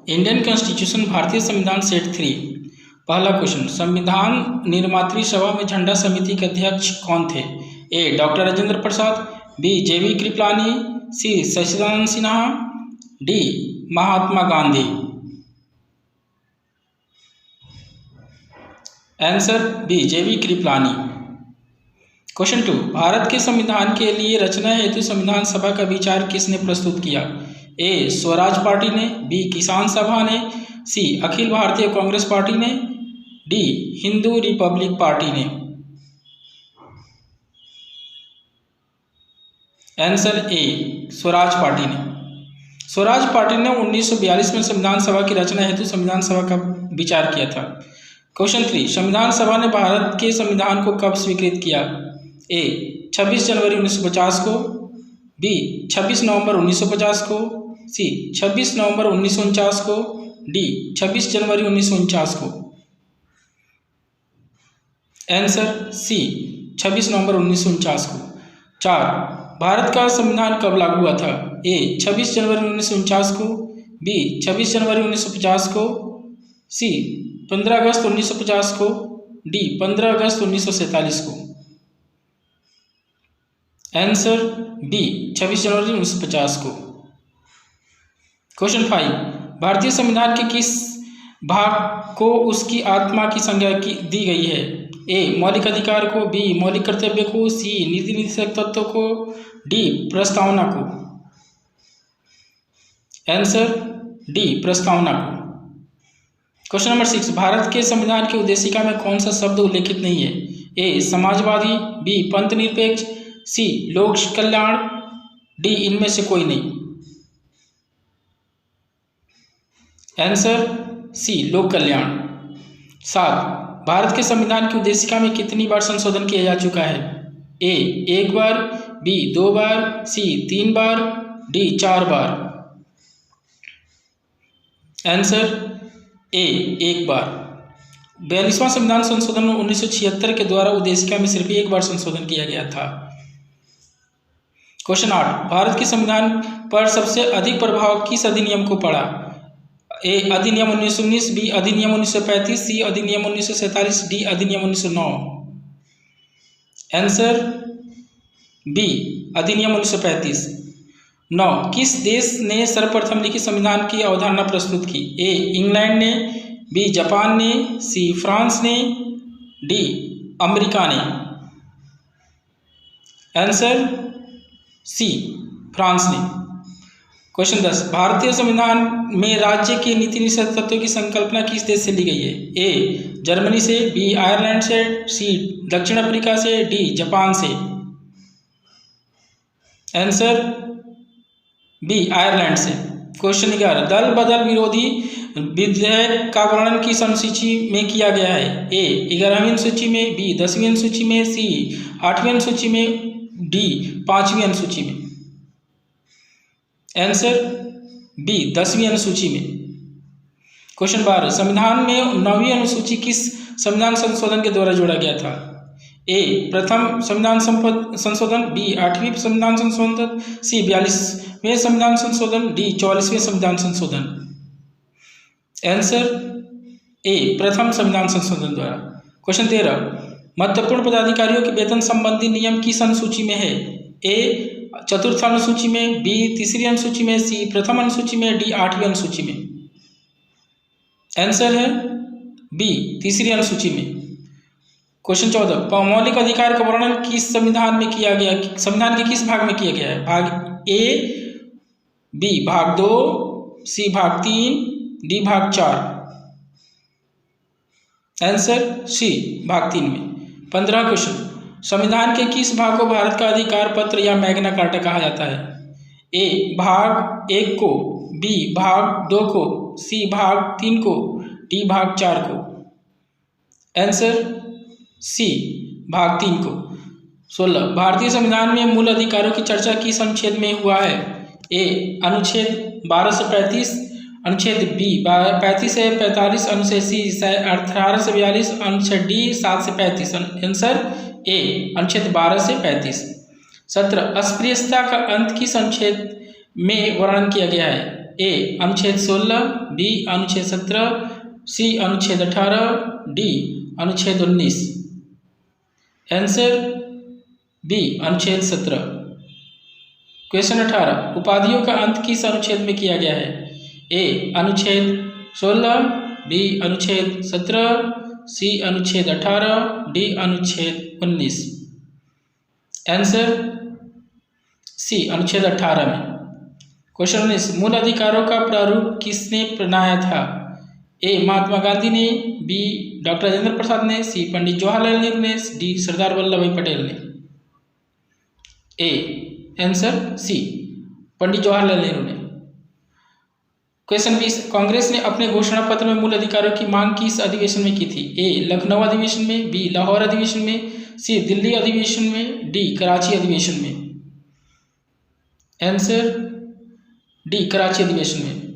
Indian constitution भारतीय संविधान set 3। पहला क्वेश्चन, संविधान निर्मात्री सभा में झंडा समिति के अध्यक्ष कौन थे? ए डॉक्टर राजेंद्र प्रसाद, बी जेवी कृपलानी, सी Shashikant Sinha, D Mahatma Gandhi. Answer B जेवी कृपलानी। क्वेश्चन 2, भारत के संविधान के लिए रचना हेतु संविधान सभा का विचार किसने प्रस्तुत किया? ए स्वराज पार्टी ने, बी किसान सभा ने, सी अखिल भारतीय कांग्रेस पार्टी ने, डी हिंदू रिपब्लिक पार्टी ने। आंसर ए स्वराज पार्टी ने। स्वराज पार्टी ने 1942 में संविधान सभा की रचना हेतु संविधान सभा का विचार किया था। क्वेश्चन 3, संविधान सभा ने भारत के संविधान को कब स्वीकृत किया? ए 26 जनवरी 1950 को, बी 26 नवंबर 1950 को, सी 26 नवंबर 1949 को, डी 26 जनवरी 1949 को। आंसर सी 26 नवंबर 1949 को। 4, भारत का संविधान कब लागू हुआ था? ए 26 जनवरी 1949 को, बी 26 जनवरी 1950 को, सी 15 अगस्त 1950 को, डी 15 अगस्त 1947 को। आंसर बी 26 जनवरी 1950 को। क्वेश्चन 5, भारतीय संविधान के किस भाग को उसकी आत्मा की संज्ञा दी गई है? ए मौलिक अधिकार को, बी मौलिक कर्तव्य को, सी नीति निर्देशक तत्व को, डी प्रस्तावना को। आंसर डी प्रस्तावना को। क्वेश्चन नंबर 6, भारत के संविधान की उद्देशिका में कौन सा शब्द उल्लेखित नहीं है? ए समाजवादी, बी पंथ निरपेक्ष, सी लोक कल्याण, डी इनमें से कोई नहीं। आंसर सी लोक कल्याण। 7, भारत के संविधान की उद्देशिका में कितनी बार संशोधन किया जा चुका है? ए 1 बार, बी 2 बार, सी 3 बार, डी 4 बार। आंसर ए 1 बार। 42वां संविधान संशोधन 1976 के द्वारा उद्देशिका में सिर्फ 1 बार संशोधन किया गया था। क्वेश्चन 8, भारत के संविधान पर सबसे अधिक प्रभाव किस अधिनियम को पड़ा? ए अधिनियम 1919, बी अधिनियम 1935, सी अधिनियम 1947, डी अधिनियम 1909। आंसर बी अधिनियम 1935। 9, किस देश ने सर्वप्रथम लिखित संविधान की अवधारणा प्रस्तुत की? ए इंग्लैंड ने, बी जापान ने, सी फ्रांस ने, डी अमेरिका ने। आंसर सी फ्रांस ने। क्वेश्चन 10, भारतीय संविधान में राज्य के नीति निर्देशक तत्वों की संकल्पना किस देश से ली गई है? ए जर्मनी से, बी आयरलैंड से, सी दक्षिण अफ्रीका से, डी जापान से। आंसर बी आयरलैंड से। क्वेश्चन 11, दल बदल विरोधी विधेयक का वर्णन किस अनुसूची में किया गया है? ए 11वीं अनुसूची में, बी 10वीं अनुसूची में, सी 8वीं अनुसूची में, डी 5वीं अनुसूची में। आंसर बी 10वीं अनुसूची में। क्वेश्चन 12, संविधान में 9वीं अनुसूची किस संविधान संशोधन के द्वारा जोड़ा गया था? ए प्रथम संविधान संशोधन, बी 8वीं संविधान संशोधन, सी 42वें संविधान संशोधन, डी 44वें संविधान संशोधन। आंसर ए प्रथम संविधान संशोधन द्वारा। क्वेश्चन 13, महत्वपूर्ण पदाधिकारियों के वेतन संबंधी नियम किस अनुसूची में है? ए चतुर्थ अनुसूची में, बी तीसरी अनुसूची में, सी प्रथम अनुसूची में, डी 8वीं अनुसूची में। आंसर है बी तीसरी अनुसूची में। क्वेश्चन 14, मौलिक अधिकार का वर्णन किस संविधान में किया गया? संविधान के किस भाग में किया गया है? भाग ए, बी भाग 2, सी भाग 3, डी भाग 4। आंसर सी भाग 3 में। 15 क्वेश्चन, संविधान के किस भाग को भारत का अधिकार पत्र या मैग्ना कार्टा कहा जाता है? ए भाग 1 को, बी भाग 2 को, सी भाग 3 को, डी भाग 4 को। आंसर सी भाग 3 को। 16, भारतीय संविधान में मूल अधिकारों की चर्चा किस अनुच्छेद में हुआ है? ए अनुच्छेद 12 से 35, अनुच्छेद बी 35 से 45, अनुच्छेद सी 18 से 42, अनुच्छेद डी 7 से 35। आंसर ए अनुच्छेद 12 से 35। 17, अस्पृश्यता का अंत किस अनुच्छेद में वर्णन किया गया है? ए अनुच्छेद 16, बी अनुच्छेद 17, सी अनुच्छेद 18, डी अनुच्छेद 19। आंसर बी अनुच्छेद 17। क्वेश्चन 18, उपाधियों का अंत किस अनुच्छेद में किया गया है? ए अनुच्छेद 16, बी अनुच्छेद 17, सी अनुच्छेद 18, डी अनुच्छेद 19। आंसर सी अनुच्छेद 18 में। क्वेश्चन 19, मूल अधिकारों का प्रारूप किसने बनाया था? ए महात्मा गांधी ने, बी डॉक्टर राजेंद्र प्रसाद ने, सी पंडित जवाहरलाल नेहरू ने, डी सरदार वल्लभ भाई पटेल ने। A answer C Pandit Jawaharlal Nehru ने। क्वेश्चन 20, कांग्रेस ने अपने घोषणा पत्र में मूल अधिकारों की मांग किस अधिवेशन में की थी? ए लखनऊ अधिवेशन में, बी लाहौर अधिवेशन में, सी दिल्ली अधिवेशन में, डी कराची अधिवेशन में। आंसर डी कराची अधिवेशन में।